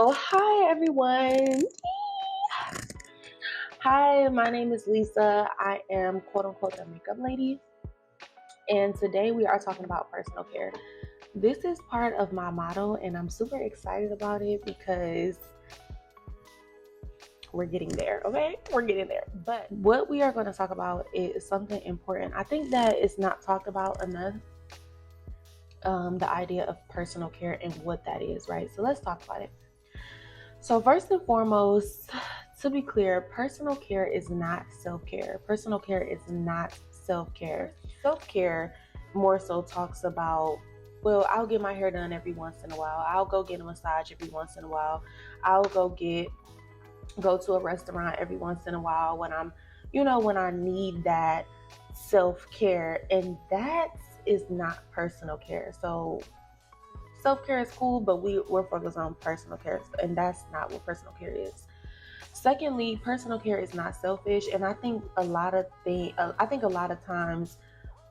So, hi everyone. Hi, my name is Lisa. I am quote unquote a makeup lady, and today we are talking about personal care. This is part of my motto, and I'm super excited about it because we're getting there, okay? We're getting there. But what we are going to talk about is something important. I think that it's not talked about enough. The idea of personal care and what that is, right? So let's talk about it. So, first and foremost, to be clear, personal care is not self-care. Personal care is not self-care. Self-care more so talks about, well, I'll get my hair done every once in a while. I'll go get a massage every once in a while. I'll go to a restaurant every once in a while when when I need that self-care. And that is not personal care. So self-care is cool, but we're focused on personal care, and that's not what personal care is. Secondly, personal care is not selfish, and I think a lot of times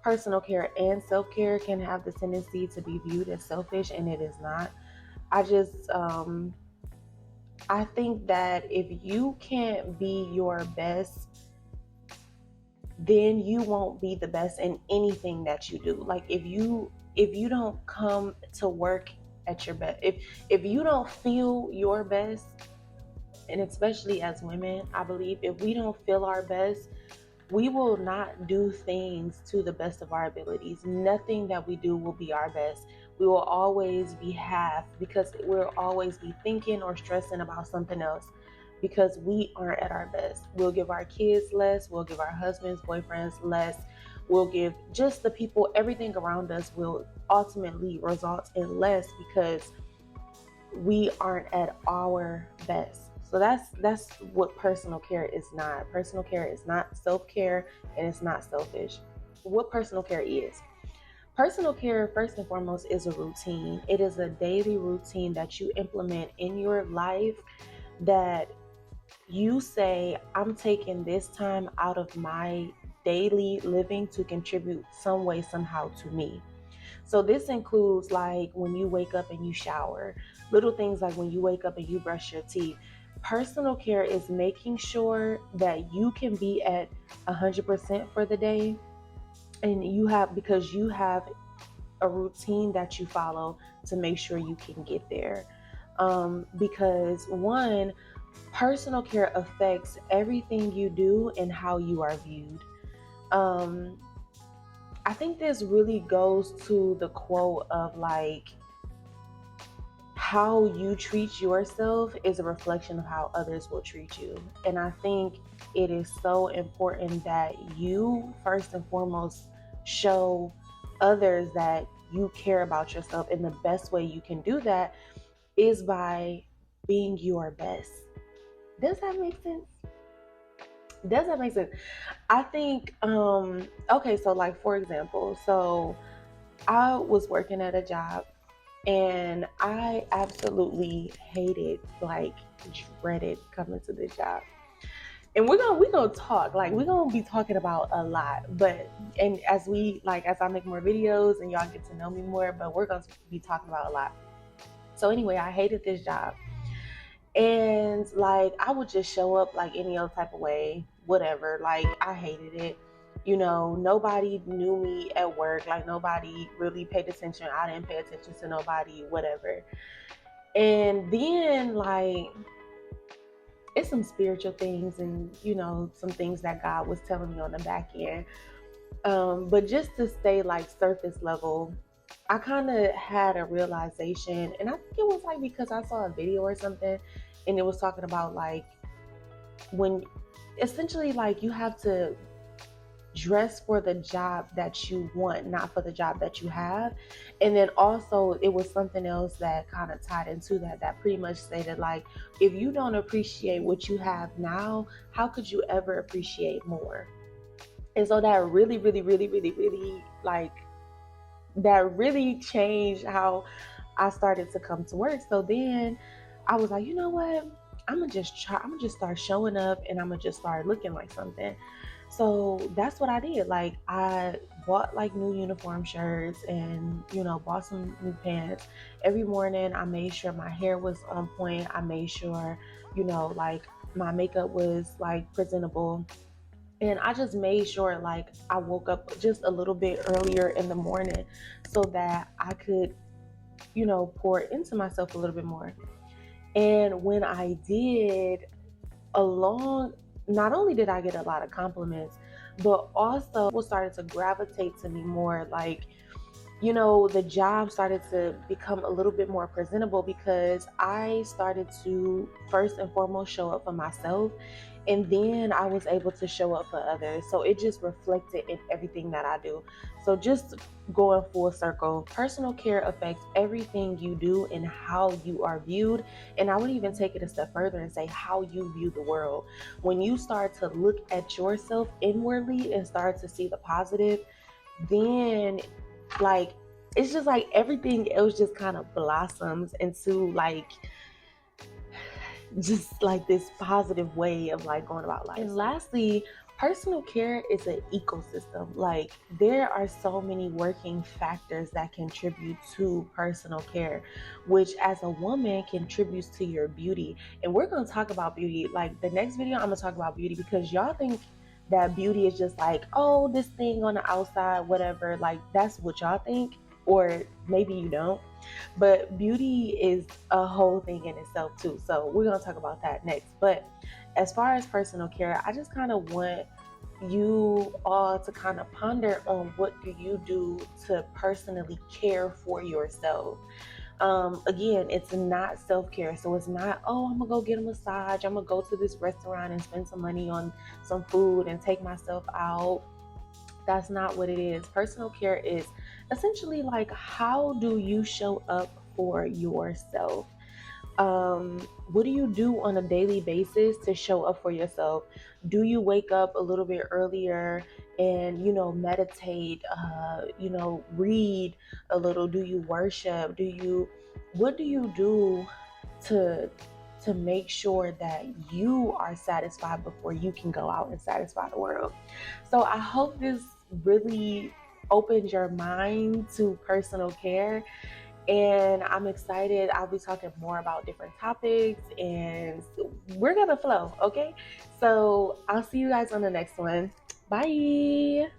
personal care and self-care can have the tendency to be viewed as selfish, and it is not. I think that if you can't be your best, then you won't be the best in anything that you do. Like if you don't come to work at your best, if you don't feel your best, and especially as women, I believe if we don't feel our best, we will not do things to the best of our abilities. Nothing that we do will be our best. We will always be half because we'll always be thinking or stressing about something else because we aren't at our best. We'll give our kids less, we'll give our husbands, boyfriends less, we'll give just the people, everything around us will ultimately result in less because we aren't at our best. So that's what personal care is not. Personal care is not self-care, and it's not selfish. What personal care is. Personal care, first and foremost, is a routine. It is a daily routine that you implement in your life that you say, I'm taking this time out of my daily living to contribute some way, somehow to me. So this includes like when you wake up and you shower, little things like when you wake up and you brush your teeth. Personal care is making sure that you can be at 100% for the day, and because you have a routine that you follow to make sure you can get there. Because one, personal care affects everything you do and how you are viewed. Um, I think this really goes to the quote of like, how you treat yourself is a reflection of how others will treat you. And I think it is so important that you, first and foremost, show others that you care about yourself. And the best way you can do that is by being your best. Does that make sense? Does that make sense? I think, okay, so like for example, so I was working at a job and I absolutely hated, like dreaded coming to this job. And we're gonna talk, like we're gonna be talking about a lot, but and as I make more videos and y'all get to know me more, but we're gonna be talking about a lot. So anyway, I hated this job. And like I would just show up like any other type of way, whatever. Like I hated it. Nobody knew me at work. Like nobody really paid attention. I didn't pay attention to nobody, whatever. And then like it's some spiritual things and some things that God was telling me on the back end. But just to stay like surface level, I kind of had a realization, and I think it was like because I saw a video or something, and it was talking about like when essentially like you have to dress for the job that you want, not for the job that you have. And then also it was something else that kind of tied into that pretty much stated like, if you don't appreciate what you have now, how could you ever appreciate more? And so that really, really, really, really, really like that really changed how I started to come to work. So then I was like, you know what? I'm gonna just start showing up, and I'm gonna just start looking like something. So that's what I did. Like I bought like new uniform shirts and, bought some new pants. Every morning I made sure my hair was on point. I made sure, like my makeup was like presentable. And I just made sure like I woke up just a little bit earlier in the morning so that I could, pour into myself a little bit more. And when I did, along, not only did I get a lot of compliments, but also people started to gravitate to me more. Like, the job started to become a little bit more presentable because I started to first and foremost show up for myself, and then I was able to show up for others. So it just reflected in everything that I do. So just going full circle, personal care affects everything you do and how you are viewed. And I would even take it a step further and say how you view the world. When you start to look at yourself inwardly and start to see the positive, then like it's just like everything else just kind of blossoms into like just like this positive way of like going about life. And lastly, personal care is an ecosystem. Like there are so many working factors that contribute to personal care, which as a woman contributes to your beauty. And we're going to talk about beauty. Like the next video, I'm going to talk about beauty because y'all think that beauty is just like, oh, this thing on the outside, whatever. Like that's what y'all think, or maybe you don't. But beauty is a whole thing in itself too. So we're going to talk about that next. But as far as personal care, I just kind of want you all to kind of ponder on what do you do to personally care for yourself. Again, it's not self-care. So it's not, oh, I'm gonna go get a massage, I'm gonna go to this restaurant and spend some money on some food and take myself out. That's not what it is. Personal care is essentially like, how do you show up for yourself? What do you do on a daily basis to show up for yourself? Do you wake up a little bit earlier and, meditate, read a little? Do you worship? What do you do to make sure that you are satisfied before you can go out and satisfy the world? So I hope this really opens your mind to personal care, and I'm excited. I'll be talking more about different topics and we're gonna flow, okay? So I'll see you guys on the next one. Bye.